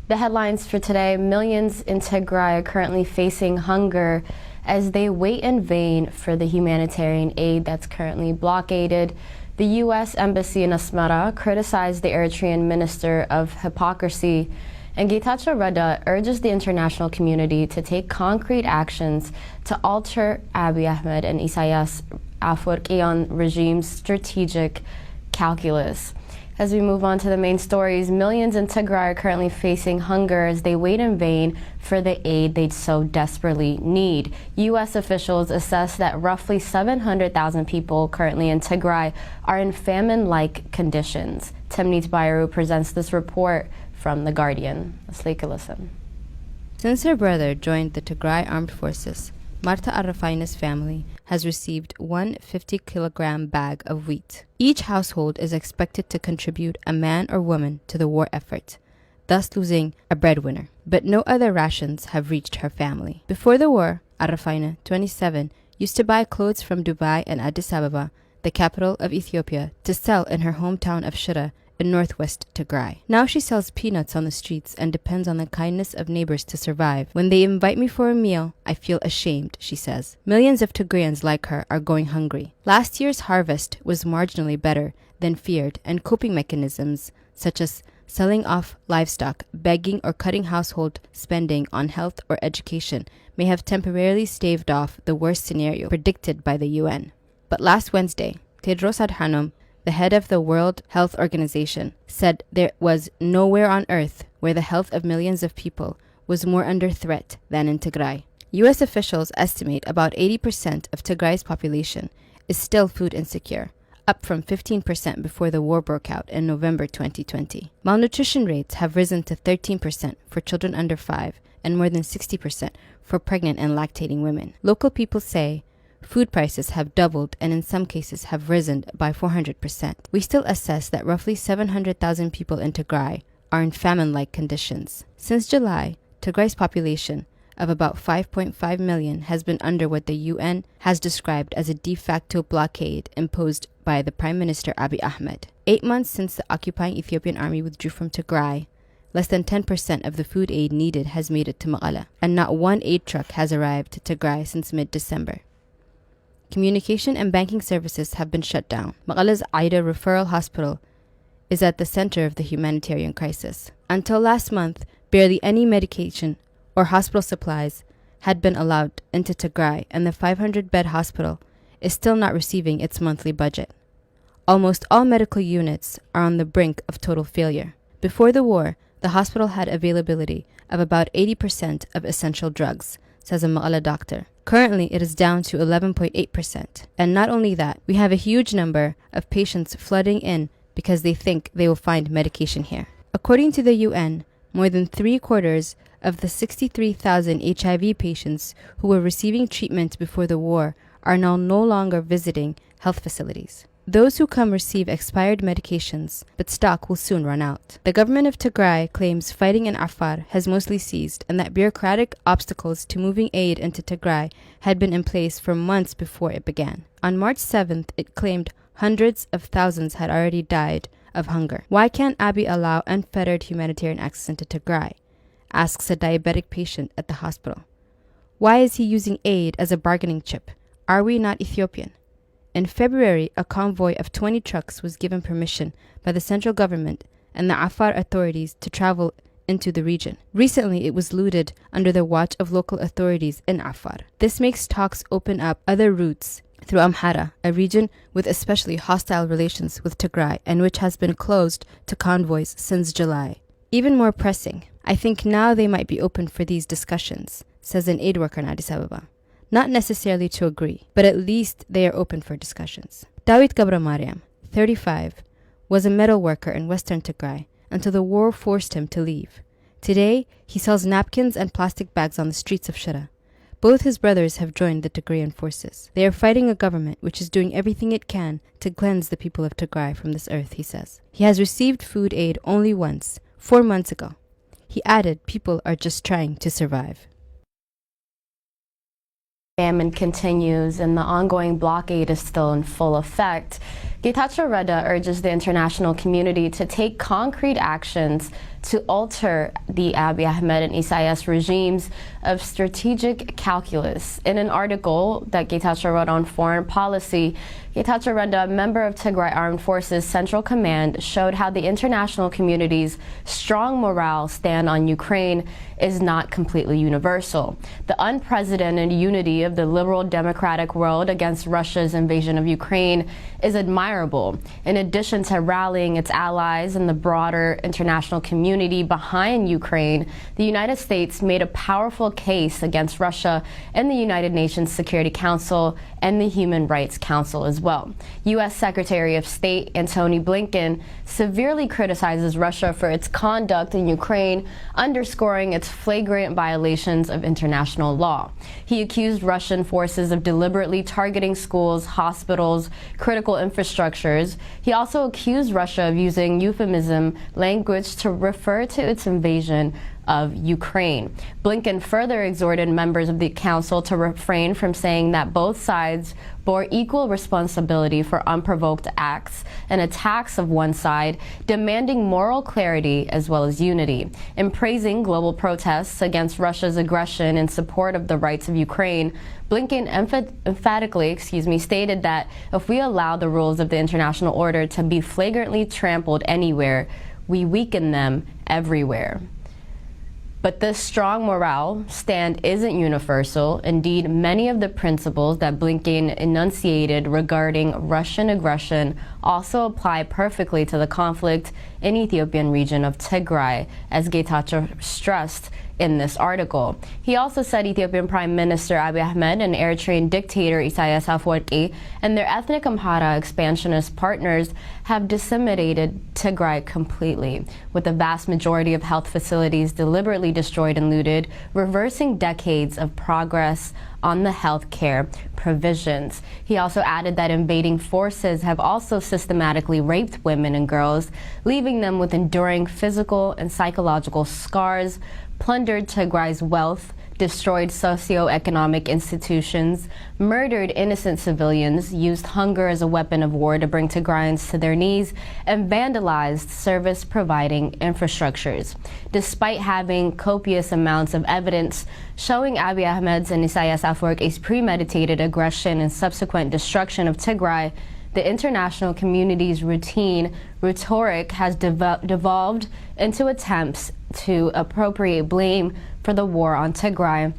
The headlines for today: millions in Tigray are currently facing hunger as they wait in vain for the humanitarian aid that's currently blockaded. The U.S. Embassy in Asmara criticized the Eritrean Minister of Hypocrisy, and Getachew Reda urges the international community to take concrete actions to alter Abiy Ahmed and Isaias Afwerki's regime's strategic calculus. As we move on to the main stories, millions in Tigray are currently facing hunger as they wait in vain for the aid they so desperately need. U.S. officials assess that roughly 700,000 people currently in Tigray are in famine-like conditions. Temnit Bayru presents this report from The Guardian. Let's take a listen. Since her brother joined the Tigray Armed Forces, Marta Arrafaina's family has received one 50-kilogram bag of wheat. Each household is expected to contribute a man or woman to the war effort, thus losing a breadwinner. But no other rations have reached her family. Before the war, Arrafaina, 27, used to buy clothes from Dubai and Addis Ababa, the capital of Ethiopia, to sell in her hometown of Shira in northwest Tigray. Now she sells peanuts on the streets and depends on the kindness of neighbors to survive. When they invite me for a meal, I feel ashamed, she says. Millions of Tigrayans like her are going hungry. Last year's harvest was marginally better than feared, and coping mechanisms such as selling off livestock, begging, or cutting household spending on health or education may have temporarily staved off the worst scenario predicted by the UN. But last Wednesday, Tedros Adhanom, the head of the World Health Organization, said there was nowhere on earth where the health of millions of people was more under threat than in Tigray. U.S. officials estimate about 80% of Tigray's population is still food insecure, up from 15% before the war broke out in November 2020. Malnutrition rates have risen to 13% for children under 5 and more than 60% for pregnant and lactating women. Local people say food prices have doubled and in some cases have risen by 400%. We still assess that roughly 700,000 people in Tigray are in famine-like conditions. Since July, Tigray's population of about 5.5 million has been under what the UN has described as a de facto blockade imposed by the Prime Minister Abiy Ahmed. 8 months since the occupying Ethiopian army withdrew from Tigray, less than 10% of the food aid needed has made it to Mekelle, and not one aid truck has arrived to Tigray since mid-December. Communication and banking services have been shut down. Mekelle's Aida Referral Hospital is at the center of the humanitarian crisis. Until last month, barely any medication or hospital supplies had been allowed into Tigray, and the 500-bed hospital is still not receiving its monthly budget. Almost all medical units are on the brink of total failure. Before the war, the hospital had availability of about 80% of essential drugs, says a Mekelle doctor. Currently, it is down to 11.8%. And not only that, we have a huge number of patients flooding in because they think they will find medication here. According to the UN, more than 3/4 of the 63,000 HIV patients who were receiving treatment before the war are now no longer visiting health facilities. Those who come receive expired medications, but stock will soon run out. The government of Tigray claims fighting in Afar has mostly ceased and that bureaucratic obstacles to moving aid into Tigray had been in place for months before it began. On March 7th, it claimed hundreds of thousands had already died of hunger. Why can't Abiy allow unfettered humanitarian access into Tigray? Asks a diabetic patient at the hospital. Why is he using aid as a bargaining chip? Are we not Ethiopian? In February, a convoy of 20 trucks was given permission by the central government and the Afar authorities to travel into the region. Recently, it was looted under the watch of local authorities in Afar. This makes talks open up other routes through Amhara, a region with especially hostile relations with Tigray and which has been closed to convoys since July. Even more pressing, I think now they might be open for these discussions, says an aid worker in Addis Ababa. Not necessarily to agree, but at least they are open for discussions. Dawit Gabramariam, 35, was a metal worker in western Tigray until the war forced him to leave. Today, he sells napkins and plastic bags on the streets of Shira. Both his brothers have joined the Tigrayan forces. They are fighting a government which is doing everything it can to cleanse the people of Tigray from this earth, he says. He has received food aid only once, 4 months ago. He added people are just trying to survive. Famine continues and the ongoing blockade is still in full effect. Getachew Reda urges the international community to take concrete actions to alter the Abiy Ahmed and Isaias regimes of strategic calculus. In an article that Getachew wrote on foreign policy, Getachew Renda, a member of Tigray Armed Forces Central Command, showed how the international community's strong morale stand on Ukraine is not completely universal. The unprecedented unity of the liberal democratic world against Russia's invasion of Ukraine is admirable. In addition to rallying its allies and the broader international community behind Ukraine, the United States made a powerful case against Russia in the United Nations Security Council and the Human Rights Council as well. U.S. Secretary of State Antony Blinken severely criticizes Russia for its conduct in Ukraine, underscoring its flagrant violations of international law. He accused Russian forces of deliberately targeting schools, hospitals, critical infrastructures. He also accused Russia of using euphemism language to refer to its invasion of Ukraine. Blinken further exhorted members of the council to refrain from saying that both sides bore equal responsibility for unprovoked acts and attacks of one side, demanding moral clarity as well as unity. In praising global protests against Russia's aggression in support of the rights of Ukraine, Blinken emphatically stated that if we allow the rules of the international order to be flagrantly trampled anywhere, we weaken them everywhere. But this strong morale stand isn't universal. Indeed, many of the principles that Blinken enunciated regarding Russian aggression also apply perfectly to the conflict in Ethiopian region of Tigray, as Getachew stressed in this article. He also said Ethiopian Prime Minister Abiy Ahmed and Eritrean dictator Isaias Afwerki and their ethnic Amhara expansionist partners have disseminated Tigray completely, with the vast majority of health facilities deliberately destroyed and looted, reversing decades of progress on the health care provisions. He also added that invading forces have also systematically raped women and girls, leaving them with enduring physical and psychological scars, plundered Tigray's wealth, destroyed socio-economic institutions, murdered innocent civilians, used hunger as a weapon of war to bring Tigrayans to their knees, and vandalized service-providing infrastructures. Despite having copious amounts of evidence showing Abiy Ahmed's and Isaias Afwerki's premeditated aggression and subsequent destruction of Tigray, the international community's routine rhetoric has devolved into attempts to appropriate blame for the war on Tigray,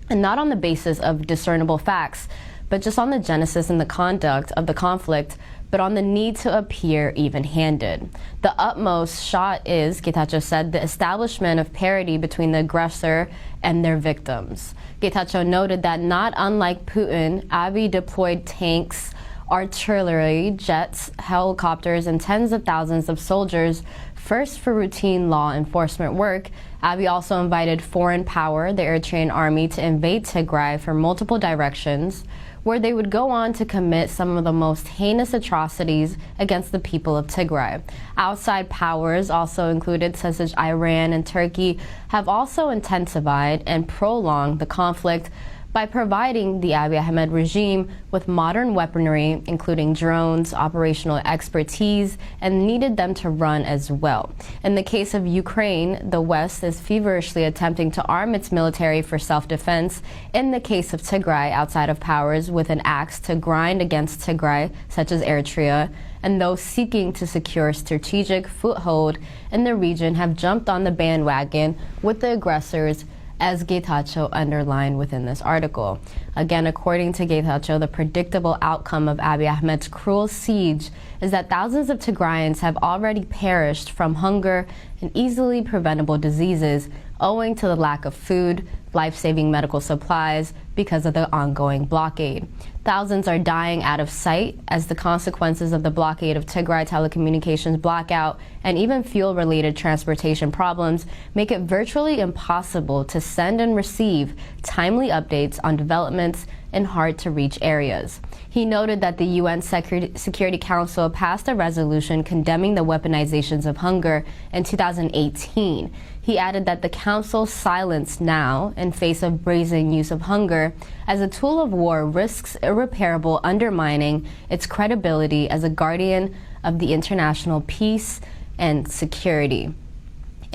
and not on the basis of discernible facts, but just on the genesis and the conduct of the conflict, but on the need to appear even-handed. The utmost shot is, Getachew said, the establishment of parity between the aggressor and their victims. Getachew noted that not unlike Putin, Abiy deployed tanks, artillery, jets, helicopters, and tens of thousands of soldiers, first for routine law enforcement work. Abiy also invited foreign power, the Eritrean army, to invade Tigray from multiple directions, where they would go on to commit some of the most heinous atrocities against the people of Tigray. Outside powers, also included such as Iran and Turkey, have also intensified and prolonged the conflict by providing the Abiy Ahmed regime with modern weaponry, including drones, operational expertise, and needed them to run as well. In the case of Ukraine, the West is feverishly attempting to arm its military for self-defense. In the case of Tigray, outside of powers with an axe to grind against Tigray, such as Eritrea, and those seeking to secure strategic foothold in the region have jumped on the bandwagon with the aggressors, as Getachew underlined within this article. Again, according to Getachew, the predictable outcome of Abiy Ahmed's cruel siege is that thousands of Tigrayans have already perished from hunger and easily preventable diseases owing to the lack of food, life-saving medical supplies because of the ongoing blockade. Thousands are dying out of sight as the consequences of the blockade of Tigray telecommunications blackout and even fuel-related transportation problems make it virtually impossible to send and receive timely updates on developments in hard-to-reach areas. He noted that the UN Security Council passed a resolution condemning the weaponizations of hunger in 2018. He added that the Council's silence now, in face of brazen use of hunger as a tool of war, risks irreparable undermining its credibility as a guardian of the international peace and security.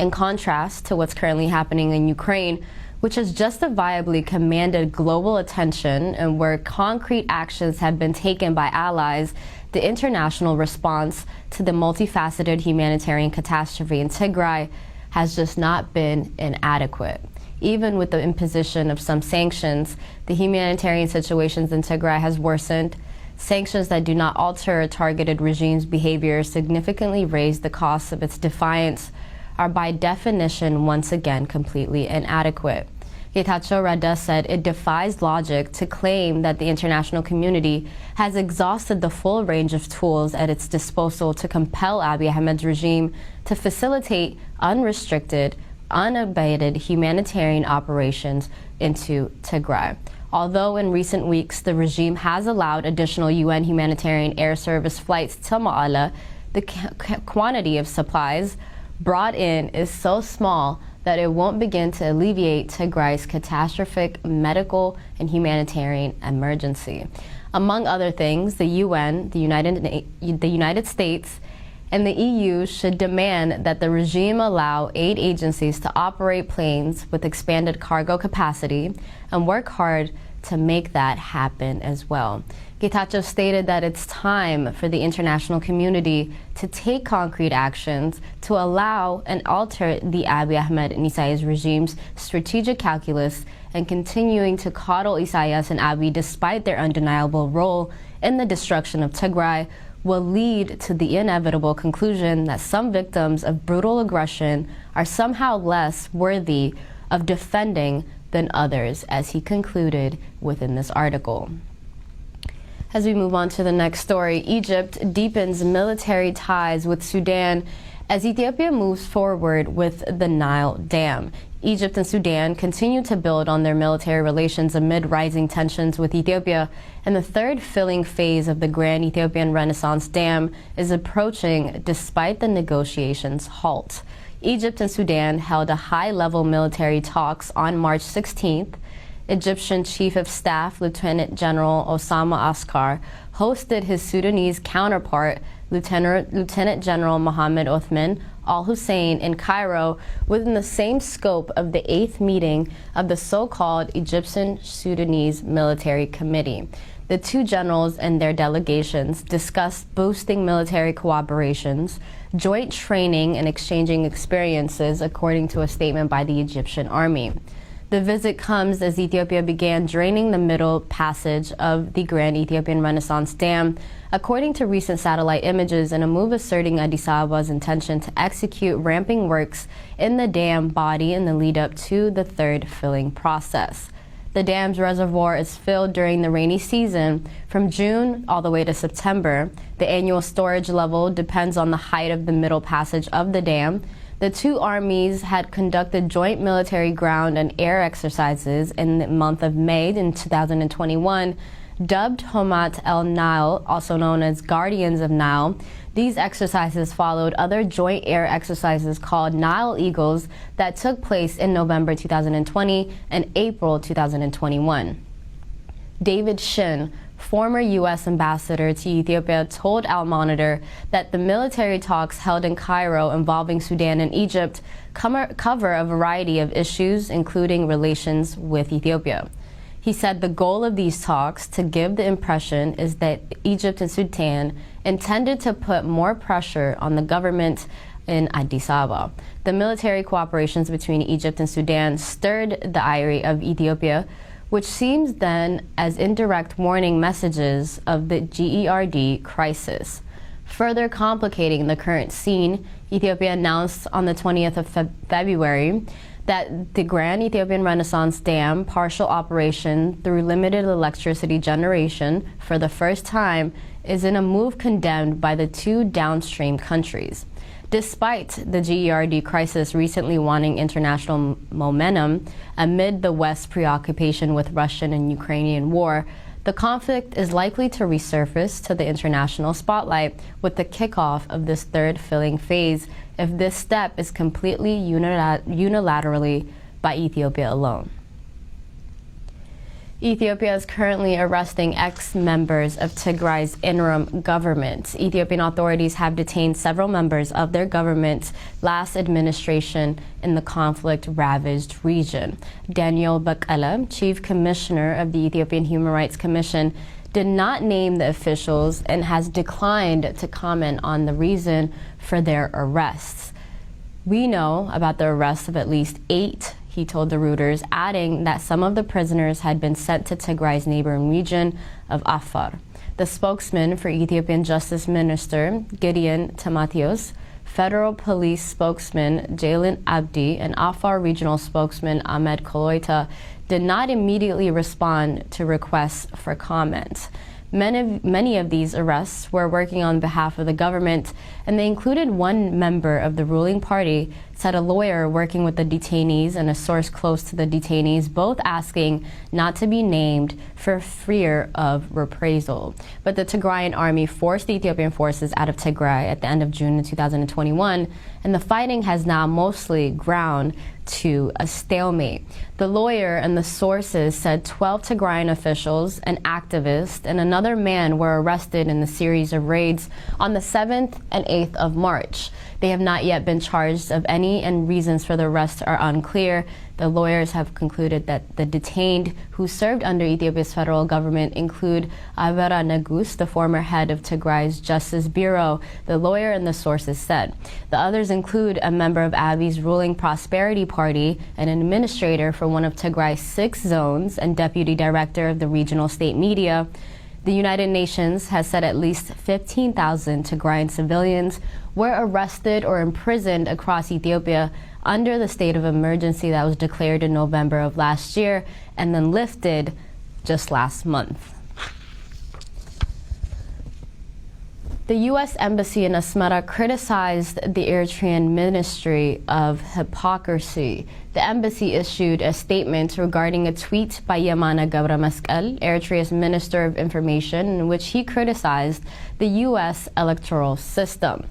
in contrast to what's currently happening in Ukraine, which has justifiably commanded global attention and where concrete actions have been taken by allies, the international response to the multifaceted humanitarian catastrophe in Tigray has just not been inadequate. Even with the imposition of some sanctions, the humanitarian situations in Tigray has worsened. Sanctions that do not alter a targeted regime's behavior significantly raise the costs of its defiance are by definition once again completely inadequate. Getachew Reda said it defies logic to claim that the international community has exhausted the full range of tools at its disposal to compel Abiy Ahmed's regime to facilitate unrestricted, unabated humanitarian operations into Tigray. Although in recent weeks the regime has allowed additional UN humanitarian air service flights to Ma'ala, the quantity of supplies brought in is so small that it won't begin to alleviate Tigray's catastrophic medical and humanitarian emergency. Among other things, the UN, the United States, and the EU should demand that the regime allow aid agencies to operate planes with expanded cargo capacity and work hard to make that happen as well. Getachew stated that it's time for the international community to take concrete actions to allow and alter the Abiy Ahmed and Isaias regime's strategic calculus and continuing to coddle Isaias and Abiy despite their undeniable role in the destruction of Tigray will lead to the inevitable conclusion that some victims of brutal aggression are somehow less worthy of defending than others, as he concluded within this article. As we move on to the next story, Egypt deepens military ties with Sudan as Ethiopia moves forward with the Nile Dam. Egypt and Sudan continue to build on their military relations amid rising tensions with Ethiopia, and the third filling phase of the Grand Ethiopian Renaissance Dam is approaching despite the negotiations' halt. Egypt and Sudan held a high-level military talks on March 16th. Egyptian Chief of Staff Lieutenant General Osama Askar hosted his Sudanese counterpart, Lieutenant General Mohammed Othman al-Hussein in Cairo within the same scope of the 8th meeting of the so-called Egyptian-Sudanese Military Committee. The two generals and their delegations discussed boosting military cooperations, joint training, and exchanging experiences, according to a statement by the Egyptian army. The visit comes as Ethiopia began draining the middle passage of the Grand Ethiopian Renaissance Dam, according to recent satellite images, in a move asserting Addis Abeba's intention to execute ramping works in the dam body in the lead up to the third filling process. The dam's reservoir is filled during the rainy season from June all the way to September. The annual storage level depends on the height of the middle passage of the dam. The two armies had conducted joint military ground and air exercises in the month of May in 2021, dubbed Homat El Nile, also known as Guardians of Nile. These exercises followed other joint air exercises called Nile Eagles that took place in November 2020 and April 2021. David Shin, former U.S. ambassador to Ethiopia, told Al Monitor that the military talks held in Cairo involving Sudan and Egypt cover a variety of issues, including relations with Ethiopia. He said the goal of these talks, to give the impression, is that Egypt and Sudan intended to put more pressure on the government in Addis Ababa. The military cooperations between Egypt and Sudan stirred the ire of Ethiopia, which seems then as indirect warning messages of the GERD crisis. Further complicating the current scene, Ethiopia announced on the 20th of February that the Grand Ethiopian Renaissance Dam partial operation through limited electricity generation for the first time is in a move condemned by the two downstream countries. Despite the GERD crisis recently wanting international momentum amid the West's preoccupation with Russian and Ukrainian war, the conflict is likely to resurface to the international spotlight with the kickoff of this third filling phase if this step is completely unilaterally by Ethiopia alone. Ethiopia is currently arresting ex-members of Tigray's interim government. Ethiopian authorities have detained several members of their government's last administration in the conflict-ravaged region. Daniel Bakala, Chief Commissioner of the Ethiopian Human Rights Commission, did not name the officials and has declined to comment on the reason for their arrests. We know about the arrests of at least 8, he told the Reuters, adding that some of the prisoners had been sent to Tigray's neighboring region of Afar. The spokesman for Ethiopian Justice Minister Gideon Timotheos, Federal Police spokesman Jalen Abdi, and Afar Regional spokesman Ahmed Koloita did not immediately respond to requests for comment. Many of these arrests were working on behalf of the government, and they included one member of the ruling party, said a lawyer working with the detainees and a source close to the detainees, both asking not to be named for fear of reprisal. But the Tigrayan army forced the Ethiopian forces out of Tigray at the end of June 2021, and the fighting has now mostly ground to a stalemate. The lawyer and the sources said 12 Tigrayan officials, an activist, and another man were arrested in the series of raids on the 7th and 8th of March. They have not yet been charged of any, and reasons for the arrest are unclear. The lawyers have concluded that the detained who served under Ethiopia's federal government include Avera Negus, the former head of Tigray's Justice Bureau, the lawyer and the sources said. The others include a member of Abiy's ruling Prosperity Party, an administrator for one of Tigray's 6 zones, and deputy director of the regional state media. The United Nations has said at least 15,000 Tigrayan civilians were arrested or imprisoned across Ethiopia under the state of emergency that was declared in November of last year and then lifted just last month. The U.S. Embassy in Asmara criticized the Eritrean Ministry of Hypocrisy. The embassy issued a statement regarding a tweet by Yamana Gabrameskel, Eritrea's Minister of Information, in which he criticized the U.S. electoral system.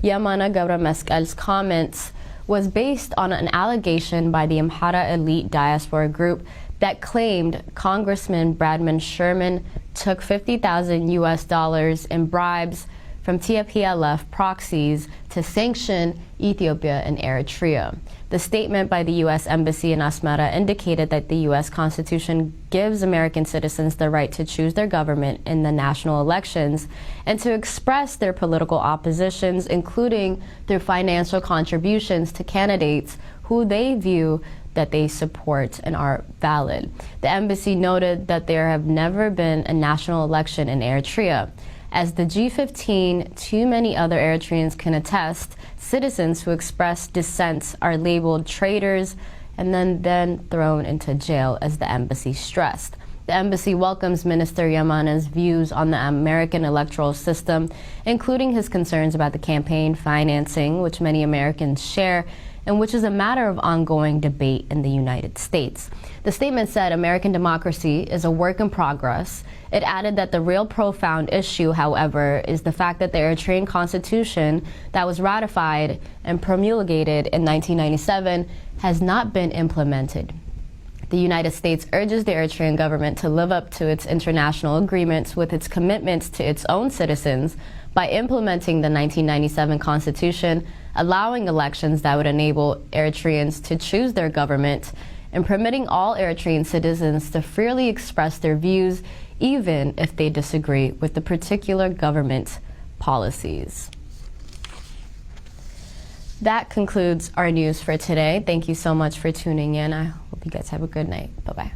Yamana Gabrameskel's comments was based on an allegation by the Amhara elite diaspora group that claimed Congressman Bradman Sherman took $50,000 US in bribes from TPLF proxies to sanction Ethiopia and Eritrea. The statement by the U.S. Embassy in Asmara indicated that the U.S. Constitution gives American citizens the right to choose their government in the national elections and to express their political oppositions, including through financial contributions to candidates who they view that they support and are valid. The embassy noted that there have never been a national election in Eritrea. As the G15, too many other Eritreans can attest, citizens who express dissent are labeled traitors and then thrown into jail, as the embassy stressed. The embassy welcomes Minister Yamana's views on the American electoral system, including his concerns about the campaign financing, which many Americans share, and which is a matter of ongoing debate in the United States. The statement said American democracy is a work in progress. It added that the real profound issue, however, is the fact that the Eritrean Constitution that was ratified and promulgated in 1997 has not been implemented. The United States urges the Eritrean government to live up to its international agreements with its commitments to its own citizens by implementing the 1997 Constitution, allowing elections that would enable Eritreans to choose their government, and permitting all Eritrean citizens to freely express their views, even if they disagree with the particular government policies. That concludes our news for today. Thank you so much for tuning in. I hope you guys have a good night. Bye-bye.